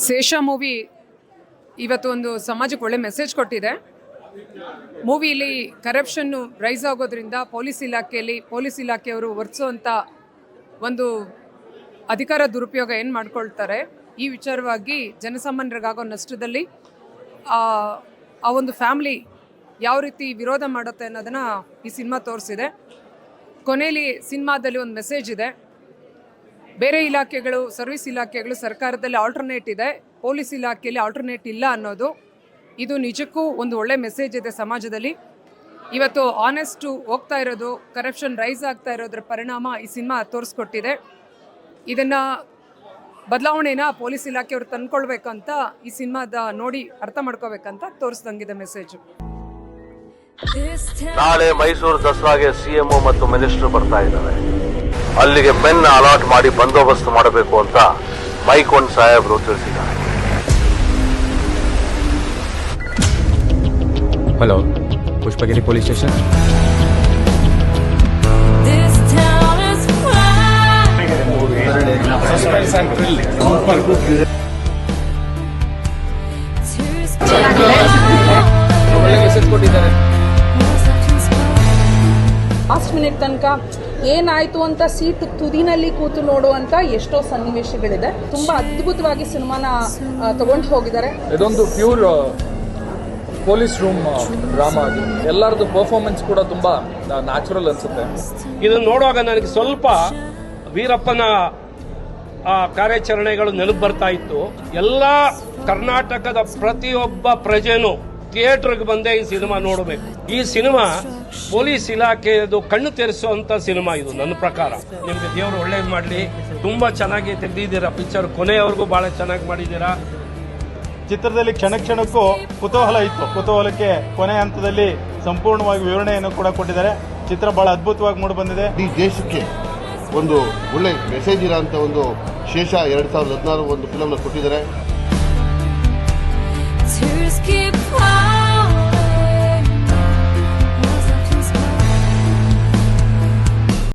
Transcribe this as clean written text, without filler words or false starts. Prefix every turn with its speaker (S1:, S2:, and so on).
S1: ಶೇಷ ಮೂವಿ ಇವತ್ತು ಒಂದು ಸಮಾಜಕ್ಕೆ ಒಳ್ಳೆ ಮೆಸೇಜ್ ಕೊಟ್ಟಿದೆ. ಮೂವಿಲಿ ಕರಪ್ಷನ್ನು ರೈಸ್ ಆಗೋದ್ರಿಂದ ಪೊಲೀಸ್ ಇಲಾಖೆಯವರು ವರ್ತಿಸುವಂಥ ಒಂದು ಅಧಿಕಾರ ದುರುಪಯೋಗ ಏನು ಮಾಡ್ಕೊಳ್ತಾರೆ, ಈ ವಿಚಾರವಾಗಿ ಜನಸಾಮಾನ್ಯರಿಗಾಗೋ ನಷ್ಟದಲ್ಲಿ ಆ ಒಂದು ಫ್ಯಾಮ್ಲಿ ಯಾವ ರೀತಿ ವಿರೋಧ ಮಾಡುತ್ತೆ ಅನ್ನೋದನ್ನು ಈ ಸಿನಿಮಾ ತೋರಿಸಿದೆ. ಕೊನೆಯಲ್ಲಿ ಸಿನಿಮಾದಲ್ಲಿ ಒಂದು ಮೆಸೇಜ್ ಇದೆ. ಬೇರೆ ಇಲಾಖೆಗಳು, ಸರ್ವಿಸ್ ಇಲಾಖೆಗಳು ಸರ್ಕಾರದಲ್ಲಿ ಆಲ್ಟರ್ನೇಟ್ ಇದೆ, ಪೊಲೀಸ್ ಇಲಾಖೆಯಲ್ಲಿ ಆಲ್ಟರ್ನೇಟ್ ಇಲ್ಲ ಅನ್ನೋದು ಇದು ನಿಜಕ್ಕೂ ಒಂದು ಒಳ್ಳೆ ಮೆಸೇಜ್ ಇದೆ ಸಮಾಜದಲ್ಲಿ. ಇವತ್ತು ಆನೆಸ್ಟು ಹೋಗ್ತಾ ಇರೋದು, ಕರಪ್ಷನ್ ರೈಸ್ ಆಗ್ತಾ ಇರೋದ್ರ ಪರಿಣಾಮ ಈ ಸಿನಿಮಾ ತೋರಿಸ್ಕೊಟ್ಟಿದೆ. ಇದನ್ನು ಬದಲಾವಣೆನ ಪೊಲೀಸ್ ಇಲಾಖೆಯವರು ತಂದ್ಕೊಳ್ಬೇಕಂತ ಈ ಸಿನಿಮಾದ ನೋಡಿ ಅರ್ಥ ಮಾಡ್ಕೋಬೇಕಂತ ತೋರಿಸ್ದಂಗಿದೆ ಮೆಸೇಜು.
S2: ನಾಳೆ ಮೈಸೂರು ದಸರಾಗೆ ಸಿಎಂಒ ಮತ್ತು ಮಿನಿಸ್ಟರ್ ಬರ್ತಾ ಇದ್ದಾರೆ. ಅಲ್ಲಿಗೆ ಮೆನ್ ಅಲಾಟ್ ಮಾಡಿ ಬಂದೋಬಸ್ತ್ ಮಾಡಬೇಕು ಅಂತ ಮೈಕೊಂಡ್ ಸಾಹೇಬ್ರು ತಿಳಿಸಿದ್ದಾರೆ.
S3: Hello, Pushpagiri police station.
S4: Last minute ತನಕ ಏನಾಯ್ತು ಅಂತ ಸೀಟ್ ತುದಿನಲ್ಲಿ ಕೂತು ನೋಡುವಂತ ಎಷ್ಟೋ ಸನ್ನಿವೇಶಗಳಿದೆ. ತುಂಬಾ ಅದ್ಭುತವಾಗಿ ಸಿನಿಮಾನ ತಗೊಂಡು ಹೋಗಿದ್ದಾರೆ.
S5: ಇದೊಂದು ಪ್ಯೂರ್ ಪೊಲೀಸ್ ರೂಮ್ ಡ್ರಾಮಾ. ಅದು ಎಲ್ಲರದ್ದು ಪರ್ಫಾರ್ಮೆನ್ಸ್ ಕೂಡ ತುಂಬಾ ನ್ಯಾಚುರಲ್ ಅನ್ಸುತ್ತೆ.
S6: ಇದನ್ನು ನೋಡುವಾಗ ನನಗೆ ಸ್ವಲ್ಪ ವೀರಪ್ಪನ ಕಾರ್ಯಾಚರಣೆಗಳು ನೆನಪು ಬರ್ತಾ ಇತ್ತು. ಎಲ್ಲ ಕರ್ನಾಟಕದ ಪ್ರತಿಯೊಬ್ಬ ಪ್ರಜೆನೂ ಥಿಯೇಟರ್ಗೆ ಬಂದೇ ಈ ಸಿನಿಮಾ ನೋಡಬೇಕು. ಈ ಸಿನಿಮಾ ಪೊಲೀಸ್ ಇಲಾಖೆಯದು ಕಣ್ಣು ತೆರೆಸುವಂತ ಸಿನಿಮಾ ಇದು ನನ್ನ ಪ್ರಕಾರ. ನಿಮ್ಗೆ ದೇವರು ಒಳ್ಳೇದು ಮಾಡಲಿ. ತುಂಬಾ ಚೆನ್ನಾಗಿ ತೆಗೆದಿದ್ದೀರಾ ಪಿಕ್ಚರ್, ಕೊನೆಯವರೆಗೂ ಬಹಳ ಚೆನ್ನಾಗಿ ಮಾಡಿದ್ದೀರಾ.
S7: ಚಿತ್ರದಲ್ಲಿ ಕ್ಷಣ ಕ್ಷಣಕ್ಕೂ ಕುತೂಹಲ ಇತ್ತು. ಕುತೂಹಲಕ್ಕೆ ಕೊನೆ ಹಂತದಲ್ಲಿ ಸಂಪೂರ್ಣವಾಗಿ ವಿವರಣೆಯನ್ನು ಕೂಡ ಕೊಟ್ಟಿದ್ದಾರೆ. ಚಿತ್ರ ಬಹಳ ಅದ್ಭುತವಾಗಿ ಮೂಡಿ ಬಂದಿದೆ.
S8: ಈ ದೇಶಕ್ಕೆ ಒಂದು ಒಳ್ಳೆ ಮೆಸೇಜ್ ಇರೋಂಥ ಒಂದು ಶೇಷ 2014 ಒಂದು ಫಿಲಮ್ನ ಕೊಟ್ಟಿದ್ದಾರೆ.